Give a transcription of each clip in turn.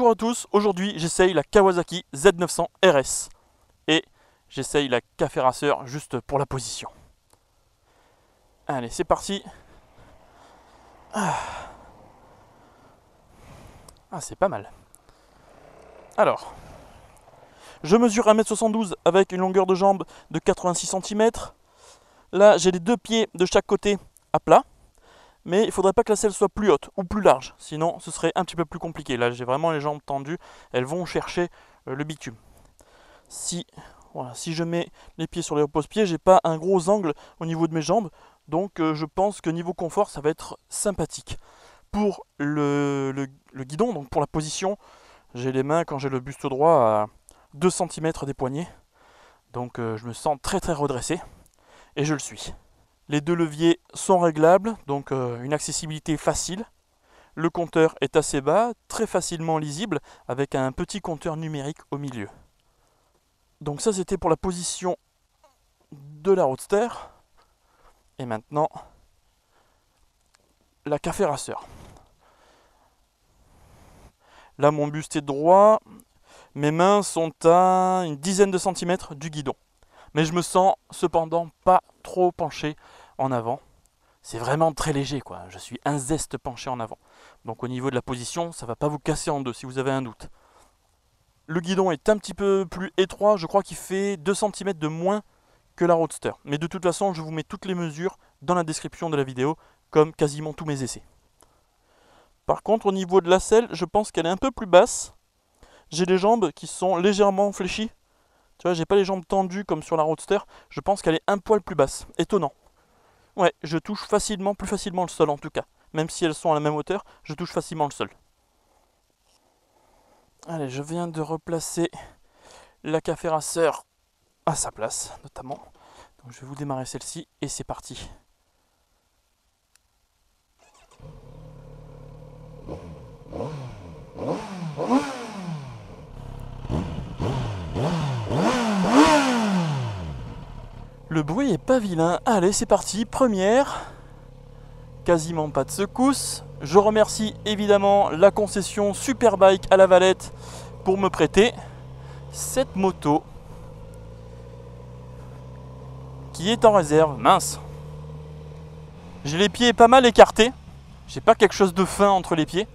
Bonjour à tous, aujourd'hui j'essaye la Kawasaki Z900 RS et j'essaye la café racer juste pour la position. Allez, c'est parti. Ah, c'est pas mal. Alors, je mesure 1m72 avec une longueur de jambe de 86 cm. Là, j'ai les deux pieds de chaque côté à plat. Mais il ne faudrait pas que la selle soit plus haute ou plus large, sinon ce serait un petit peu plus compliqué. Là j'ai vraiment les jambes tendues, elles vont chercher le bitume. Si je mets les pieds sur les repose-pieds, j'ai pas un gros angle au niveau de mes jambes, donc je pense que niveau confort ça va être sympathique. Pour le guidon, donc pour la position, j'ai les mains quand j'ai le buste droit à 2 cm des poignets, donc je me sens très redressé et je le suis. Les deux leviers sont réglables, donc une accessibilité facile. Le compteur est assez bas, très facilement lisible, avec un petit compteur numérique au milieu. Donc ça c'était pour la position de la Roadster. Et maintenant, la café racer. Là mon buste est droit, mes mains sont à une dizaine de centimètres du guidon. Mais je me sens cependant pas trop penché en avant. C'est vraiment très léger, quoi. Je suis un zeste penché en avant. Donc au niveau de la position, ça ne va pas vous casser en deux si vous avez un doute. Le guidon est un petit peu plus étroit, je crois qu'il fait 2 cm de moins que la Roadster. Mais de toute façon, je vous mets toutes les mesures dans la description de la vidéo, comme quasiment tous mes essais. Par contre, au niveau de la selle, je pense qu'elle est un peu plus basse. J'ai les jambes qui sont légèrement fléchies. Tu vois, j'ai pas les jambes tendues comme sur la Roadster. Je pense qu'elle est un poil plus basse. Étonnant. Ouais, je touche plus facilement le sol en tout cas. Même si elles sont à la même hauteur, je touche facilement le sol. Allez, je viens de replacer la café racer à sa place, notamment. Donc je vais vous démarrer celle-ci et c'est parti. Le bruit est pas vilain. Allez, c'est parti. Première. Quasiment pas de secousse. Je remercie évidemment la concession Superbike à La Valette pour me prêter cette moto qui est en réserve. Mince. J'ai les pieds pas mal écartés. J'ai pas quelque chose de fin entre les pieds.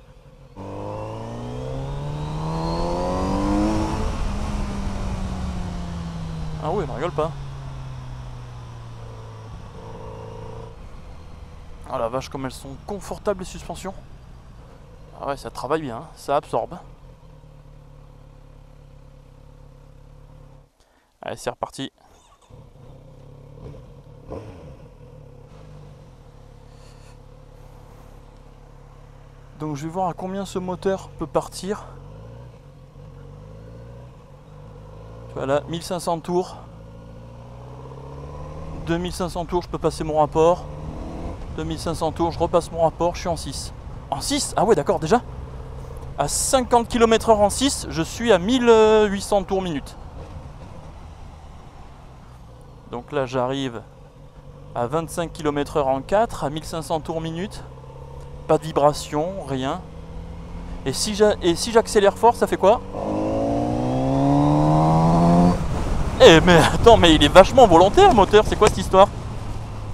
Ah oui, ne rigole pas. Oh la vache, comme elles sont confortables les suspensions. Ah ouais, ça travaille bien, ça absorbe. Allez, c'est reparti. Donc je vais voir à combien ce moteur peut partir. Voilà, 1500 tours. 2500 tours, je peux passer mon rapport. 2500 tours, je repasse mon rapport, je suis en 6. En 6 ? Ah ouais, d'accord, déjà. À 50 km/h en 6, je suis à 1800 tours minute. Donc là, j'arrive à 25 km/h en 4, à 1500 tours minute. Pas de vibration, rien. Et si j'accélère fort, ça fait quoi ? Eh mais attends, mais il est vachement volontaire le moteur, c'est quoi cette histoire ?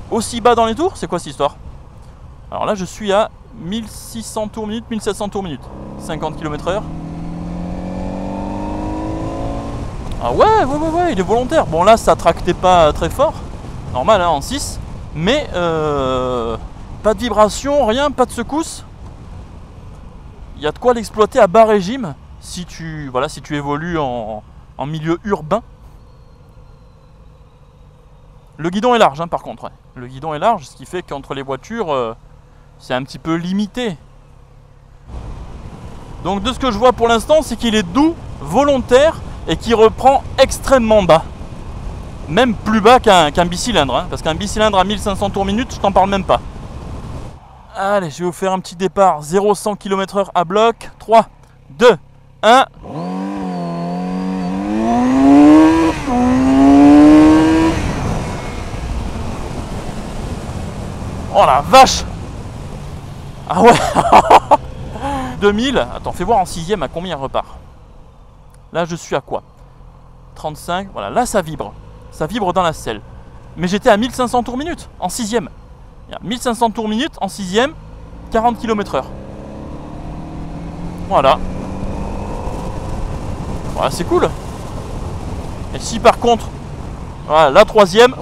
Aussi bas dans les tours, c'est quoi cette histoire? Alors là je suis à 1600 tours minute, 1700 tours minute, 50 km/h. Ah ouais, il est volontaire. Bon là ça tractait pas très fort, normal hein, en 6. Mais pas de vibration, rien, pas de secousse. Il y a de quoi l'exploiter à bas régime si tu évolues en milieu urbain. Le guidon est large hein, par contre, ouais. Le guidon est large, ce qui fait qu'entre les voitures, c'est un petit peu limité. Donc de ce que je vois pour l'instant, c'est qu'il est doux, volontaire et qui reprend extrêmement bas. Même plus bas qu'un bicylindre, hein, parce qu'un bicylindre à 1500 tours minute, je t'en parle même pas. Allez, je vais vous faire un petit départ, 0-100 km/h à bloc. 3, 2, 1... Oh la vache! Ah ouais! 2000. Attends, fais voir en sixième à combien elle repart. Là, je suis à quoi? 35. Voilà, là, ça vibre. Ça vibre dans la selle. Mais j'étais à 1500 tours minute en sixième. 1500 tours minute en sixième, 40 km/h. Voilà. Voilà, c'est cool. Et si par contre, voilà, la troisième.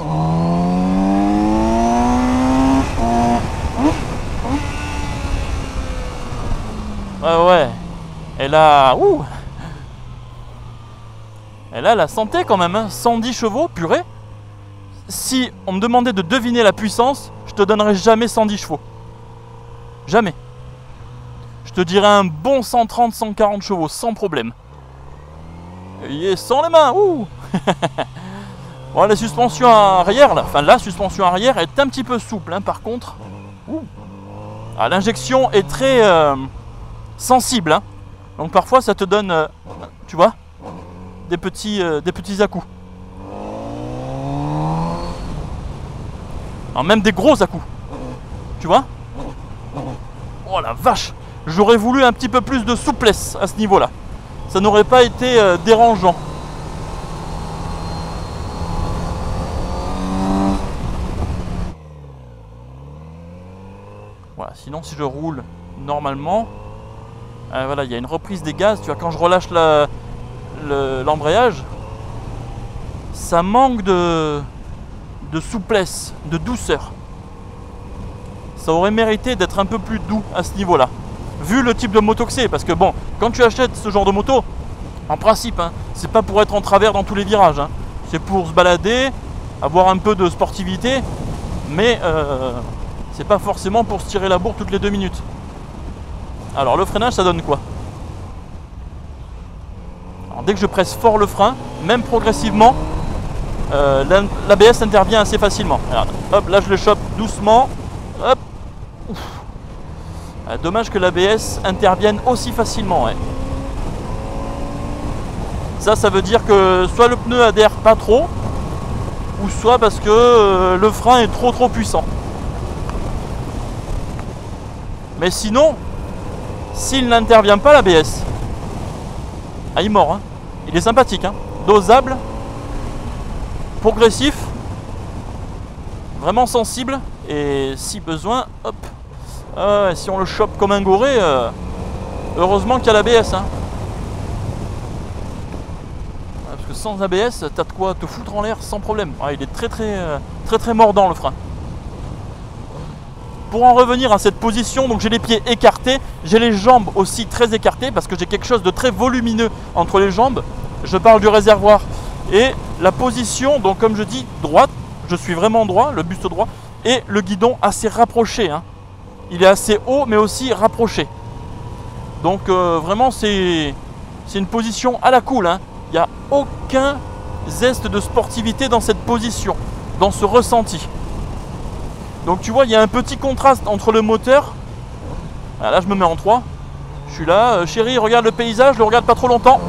Ouais. Elle a. Ouh. Elle a la santé quand même, hein. 110 chevaux, purée. Si on me demandait de deviner la puissance, je te donnerais jamais 110 chevaux. Jamais. Je te dirais un bon 130-140 chevaux, sans problème. Et sans les mains, ouh. Bon, la suspension arrière, là, enfin la suspension arrière est un petit peu souple, hein, par contre. Ah, l'injection est très sensible, hein. Donc parfois ça te donne, tu vois, des petits à-coups. Alors, même des gros à-coups. Tu vois? Oh la vache! J'aurais voulu un petit peu plus de souplesse à ce niveau-là. Ça n'aurait pas été dérangeant. Voilà, sinon si je roule normalement, voilà, il y a une reprise des gaz. Tu vois, quand je relâche l'embrayage, ça manque de souplesse, de douceur. Ça aurait mérité d'être un peu plus doux à ce niveau-là, vu le type de moto que c'est. Parce que bon, quand tu achètes ce genre de moto, en principe, hein, c'est pas pour être en travers dans tous les virages, hein. C'est pour se balader, avoir un peu de sportivité, mais c'est pas forcément pour se tirer la bourre toutes les 2 minutes. Alors le freinage, ça donne quoi? Alors, dès que je presse fort le frein, même progressivement, l'ABS intervient assez facilement. Regarde, hop, là je le chope doucement. Hop. Dommage que l'ABS intervienne aussi facilement. Ouais. Ça veut dire que soit le pneu adhère pas trop, ou soit parce que le frein est trop puissant. Mais sinon, s'il n'intervient pas l'ABS, il mord. Hein. Il est sympathique, hein. Dosable, progressif, vraiment sensible, et si besoin, hop, si on le chope comme un goré, heureusement qu'il y a l'ABS, hein. Parce que sans ABS, t'as de quoi te foutre en l'air sans problème. Il est très mordant le frein. Pour en revenir à cette position, donc j'ai les pieds écartés, j'ai les jambes aussi très écartées parce que j'ai quelque chose de très volumineux entre les jambes. Je parle du réservoir. Et la position, donc comme je dis, droite, je suis vraiment droit, le buste droit, et le guidon assez rapproché, hein. Il est assez haut mais aussi rapproché. Donc vraiment c'est une position à la cool, hein. Il n'y a aucun zeste de sportivité dans cette position, dans ce ressenti. Donc tu vois, il y a un petit contraste entre le moteur. Là je me mets en 3. Je suis là, chérie, regarde le paysage, je le regarde pas trop longtemps.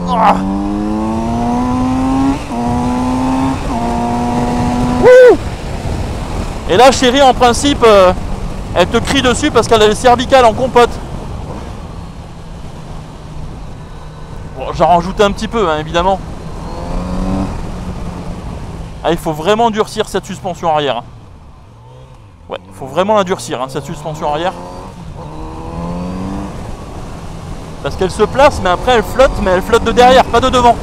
Et là chérie, en principe, elle te crie dessus parce qu'elle a les cervicales en compote. Bon, j'en rajoute un petit peu, hein, évidemment. Il faut vraiment durcir cette suspension arrière. Ouais, il faut vraiment la durcir, hein, cette suspension arrière. Parce qu'elle se place, mais après elle flotte de derrière, pas de devant.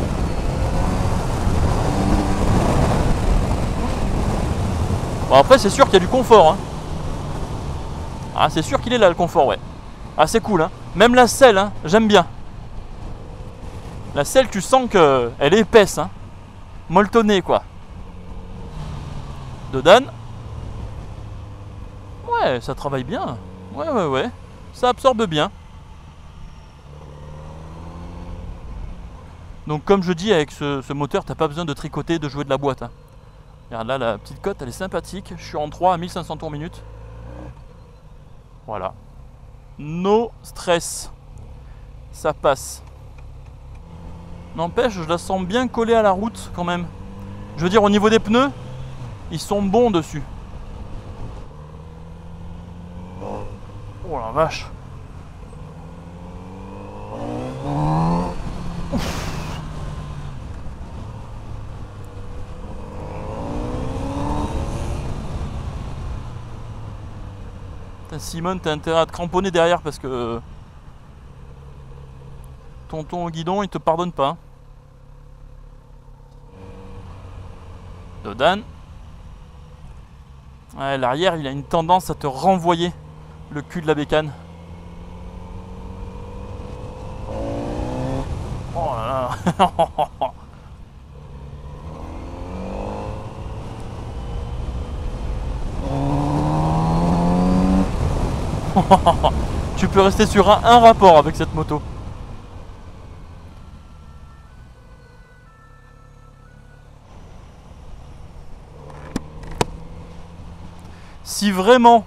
Bon, après c'est sûr qu'il y a du confort, hein. C'est sûr qu'il est là le confort, ouais. C'est cool, hein. Même la selle, hein, j'aime bien. La selle, tu sens qu'elle est épaisse, hein. Molletonnée, quoi. Dodane. Ouais, ça travaille bien. Ouais. Ça absorbe bien. Donc comme je dis, avec ce moteur, t'as pas besoin de tricoter, de jouer de la boîte, hein. Regarde là, la petite cote, elle est sympathique. Je suis en 3 à 1500 tours minute. Voilà. No stress. Ça passe. N'empêche, je la sens bien collée à la route quand même. Je veux dire, au niveau des pneus, ils sont bons dessus. Oh la vache. Simone, t'as intérêt à te cramponner derrière parce que tonton au guidon, il te pardonne pas. Dodan. Ouais, l'arrière, il a une tendance à te renvoyer le cul de la bécane. Oh là là. Tu peux rester sur un rapport avec cette moto. Si vraiment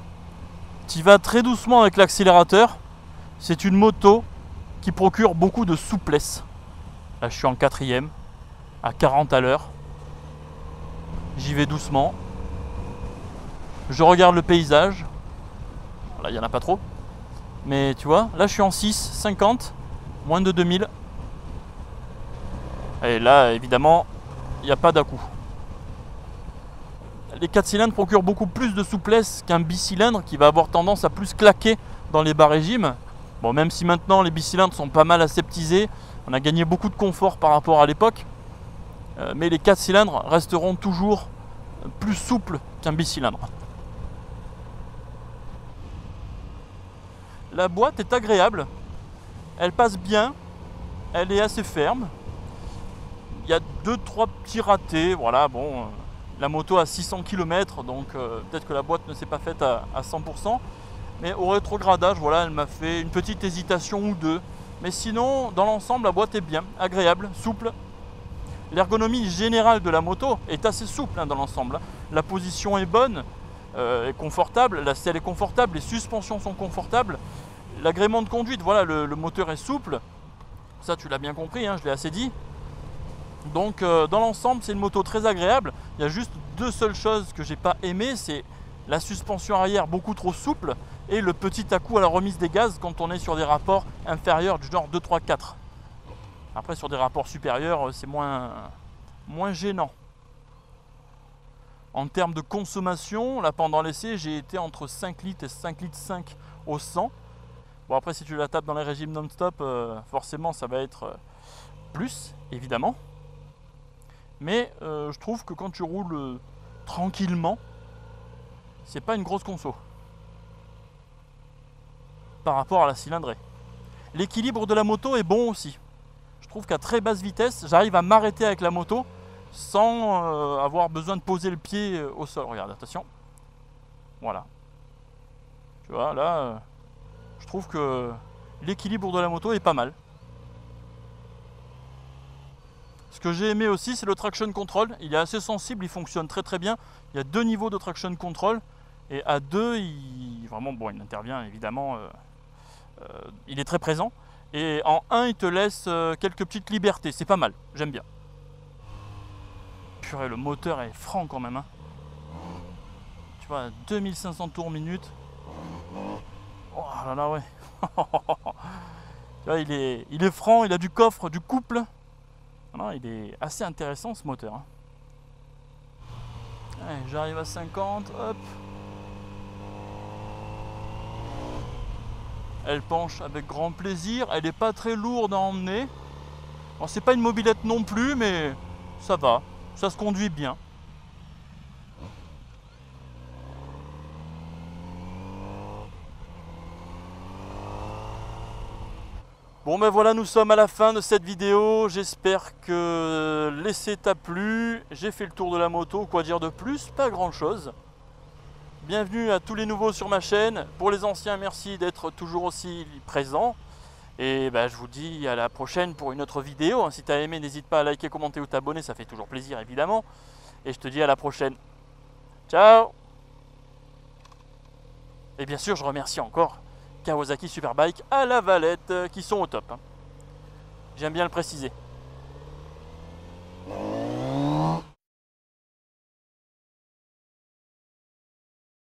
tu vas très doucement avec l'accélérateur, c'est une moto qui procure beaucoup de souplesse. Là je suis en 4ème, à 40 à l'heure. J'y vais doucement. Je regarde le paysage. Là il n'y en a pas trop. Mais tu vois, là je suis en 6, 50, moins de 2000. Et là évidemment, il n'y a pas d'à-coup. Les 4 cylindres procurent beaucoup plus de souplesse qu'un bicylindre qui va avoir tendance à plus claquer dans les bas régimes. Bon, même si maintenant les bicylindres sont pas mal aseptisés, on a gagné beaucoup de confort par rapport à l'époque, mais les 4 cylindres resteront toujours plus souples qu'un bicylindre. La boîte est agréable, elle passe bien, elle est assez ferme. Il y a 2-3 petits ratés, voilà, bon, la moto a 600 km, donc peut-être que la boîte ne s'est pas faite à 100%. Mais au rétrogradage, voilà, elle m'a fait une petite hésitation ou deux. Mais sinon, dans l'ensemble, la boîte est bien, agréable, souple. L'ergonomie générale de la moto est assez souple dans l'ensemble. La position est bonne, est confortable, la selle est confortable, les suspensions sont confortables. L'agrément de conduite, voilà, le moteur est souple. Ça, tu l'as bien compris, je l'ai assez dit. Donc, dans l'ensemble, c'est une moto très agréable. Il y a juste deux seules choses que j'ai pas aimé, c'est la suspension arrière beaucoup trop souple et le petit à-coup à la remise des gaz quand on est sur des rapports inférieurs du genre 2, 3, 4. Après sur des rapports supérieurs c'est moins gênant. En termes de consommation, là pendant l'essai j'ai été entre 5 litres et 5 litres 5 au 100. Bon après si tu la tapes dans les régimes non-stop forcément ça va être plus évidemment. Mais je trouve que quand tu roules tranquillement, c'est pas une grosse conso par rapport à la cylindrée. L'équilibre de la moto est bon aussi. Je trouve qu'à très basse vitesse, j'arrive à m'arrêter avec la moto sans avoir besoin de poser le pied au sol. Regarde, attention. Voilà. Tu vois, là, je trouve que l'équilibre de la moto est pas mal. Ce que j'ai aimé aussi, c'est le traction control. Il est assez sensible, il fonctionne très très bien. Il y a 2 niveaux de traction control. Et à 2, il intervient évidemment, il est très présent. Et en 1, il te laisse quelques petites libertés, c'est pas mal, j'aime bien. Purée, le moteur est franc quand même. Tu vois, 2500 tours minute. Oh là là, ouais. Tu vois, il est franc, il a du coffre, du couple. Non, il est assez intéressant ce moteur. Allez, j'arrive à 50, hop. Elle penche avec grand plaisir, elle n'est pas très lourde à emmener. Bon, c'est pas une mobilette non plus, mais ça va, ça se conduit bien. Bon ben voilà, nous sommes à la fin de cette vidéo. J'espère que l'essai t'a plu. J'ai fait le tour de la moto, quoi dire de plus? Pas grand chose. Bienvenue à tous les nouveaux sur ma chaîne. Pour les anciens, merci d'être toujours aussi présents. Et ben, je vous dis à la prochaine pour une autre vidéo. Si tu as aimé, n'hésite pas à liker, commenter ou t'abonner, ça fait toujours plaisir évidemment. Et je te dis à la prochaine. Ciao! Et bien sûr, je remercie encore Kawasaki Superbike à la Valette qui sont au top. J'aime bien le préciser.